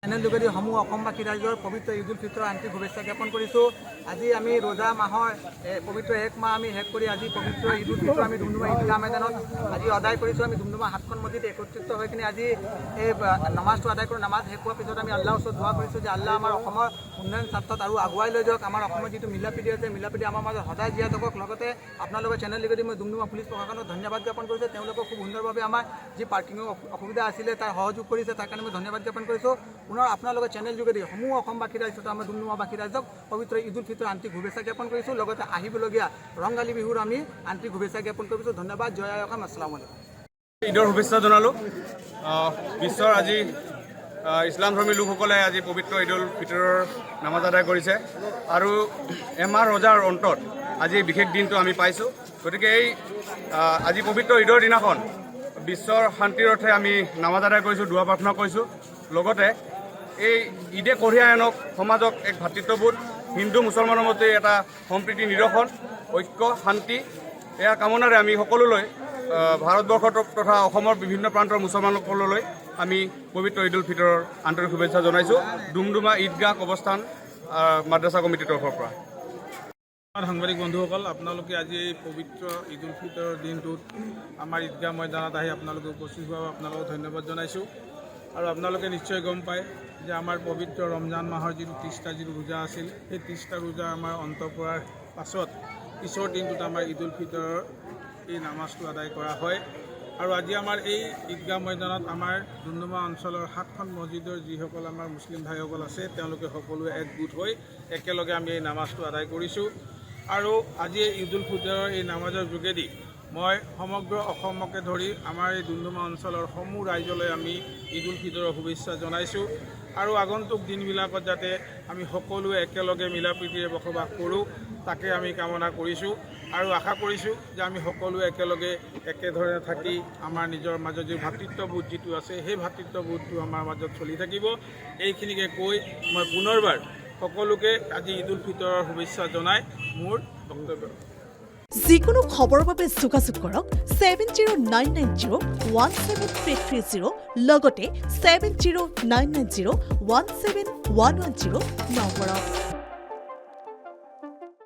Channel যোগেদি সমূহ অসমবাসী ৰাইজৰ পবিত্ৰ ঈদ উল ফিতৰৰ আন্তৰিক শুভেচ্ছা জ্ঞাপন কৰিছোঁ। আজি আমি ৰোজা মাহৰ পবিত্ৰ এক মাহ আমি শেষ কৰি আজি পবিত্ৰ ঈদ উল ফিতৰ আমি ডুমডুমা ঈদগাহ ময়দানত আজি আদায় কৰিছোঁ। আমি ডুমডুমা 7খন মছজিদ একত্ৰিত হৈ কিনে আজি এই নামাজটো আদায় কৰোঁ। নামাজ শেষ হোৱাৰ পিছত আমি আল্লাহৰ ওচৰত দোৱা কৰিছোঁ যে আল্লাহ আমাৰ অসমৰ উন্নয়ন স্বাৰ্থত আৰু আগুৱাই লৈ যাওক। আমাৰ অসমৰ যিটো মিলাপ্ৰীতি আছে মিলাপ্ৰীতি আমাৰ মাজত সদায় জীয়াই থাকক। লগতে আপোনালোকৰ চেনেল যোগেদি মই ডুমডুমা পুলিচ প্ৰশাসনক ধন্যবাদ জ্ঞাপন কৰিছোঁ। তেওঁলোকক খুব সুন্দৰভাৱে আমাৰ যি পাৰ্কিঙৰ অসুবিধা আছিলে তাৰ সহযোগ কৰিছে, তাৰ কাৰণে মই ধন্যবাদ জ্ঞাপন কৰিছোঁ। পুনৰ আপোনালোকৰ চেনেল যোগেদি সমূহ অসমবাসী ৰাইজত আমাৰ ডুমডুমাবাসী ৰাইজক পবিত্ৰ ঈদ উল ফিতৰ আন্তৰিক শুভেচ্ছা জ্ঞাপন কৰিছোঁ। লগতে আহিবলগীয়া ৰংগালী বিহুৰ আমি আন্তৰিক শুভেচ্ছা জ্ঞাপন কৰিছোঁ। ধন্যবাদ। জয় আই অসম। আসসালামু আলাইকুম। ঈদৰ শুভেচ্ছা জনালোঁ। বিশ্বৰ আজি ইছলাম ধৰ্মী লোকসকলে আজি পবিত্ৰ ঈদ উল ফিতৰৰ নামাজ আদায় কৰিছে আৰু এমাহ ৰোজাৰ অন্তত আজি বিশেষ দিনটো আমি পাইছোঁ। গতিকে এই আজি পবিত্ৰ ঈদৰ দিনাখন বিশ্বৰ শান্তিৰ অৰ্থে আমি নামাজ আদায় কৰিছোঁ, দুৱা প্ৰাৰ্থনা কৰিছোঁ। লগতে এই ঈদে কঢ়িয়াই আনক সমাজক এক ভাতৃত্ববোধ, হিন্দু মুছলমানৰ মতে এটা সম্প্ৰীতি নিদৰ্শন, ঐক্য, শান্তি, এয়া কামনাৰে আমি সকলোলৈ ভাৰতবৰ্ষৰ তথা অসমৰ বিভিন্ন প্ৰান্তৰ মুছলমানসকললৈ আমি পবিত্ৰ ঈদ উল ফিতৰৰ আন্তৰিক শুভেচ্ছা জনাইছোঁ। ডুমডুমা ঈদগাহ অৱস্থান মাদ্ৰাছা কমিটিৰ তৰফৰ পৰা। সাংবাদিক বন্ধুসকল, আপোনালোকে আজি এই পবিত্ৰ ঈদ উল ফিতৰৰ দিনটোত আমাৰ ঈদগাহ ময়দানত আহি আপোনালোকে উপস্থিত হোৱা আপোনালোকক ধন্যবাদ জনাইছোঁ। আৰু আপোনালোকে নিশ্চয় গম পায় যে আমাৰ পবিত্ৰ ৰমজান মাহৰ যিটো 30টা যিটো ৰোজা আছিল, সেই 30টা ৰোজা আমাৰ অন্ত পৰাৰ পাছত পিছৰ দিনটোত আমাৰ ঈদ উল ফিতৰৰ এই নামাজটো আদায় কৰা হয়। আৰু আজি আমাৰ এই ঈদগাহ ময়দানত আমাৰ ডুমডুমা অঞ্চলৰ 7খন মছজিদৰ যিসকল আমাৰ মুছলিম ভাইসকল আছে তেওঁলোকে সকলোৱে একগোট হৈ একেলগে আমি এই নামাজটো আদায় কৰিছোঁ। আৰু আজি এই ঈদ উল ফিতৰৰ এই নামাজৰ যোগেদি মই সমগ্ৰ অসমকে ধৰি আমাৰ এই ডুমডুমা অঞ্চলৰ সমূহ ৰাইজলৈ আমি ঈদ উল ফিতৰৰ শুভেচ্ছা জনাইছোঁ। আৰু আগন্তুক দিনবিলাকত যাতে আমি সকলোৱে একেলগে মিলাপ্ৰীতিৰে বসবাস কৰোঁ তাকে আমি কামনা কৰিছোঁ। আৰু আশা কৰিছোঁ যে আমি সকলোৱে একেলগে একেধৰণে থাকি আমাৰ নিজৰ মাজত যি ভাতৃত্ববোধ যিটো আছে সেই ভাতৃত্ববোধটো আমাৰ মাজত চলি থাকিব। এইখিনিকে কৈ মই পুনৰবাৰ সকলোকে আজি ঈদ উল ফিতৰৰ শুভেচ্ছা জনাই মোৰ বক্তব্য। যিকোনো খবৰৰ বাবে যোগাযোগ কৰক 7099017330 লগতে 7099017110 নম্বৰত।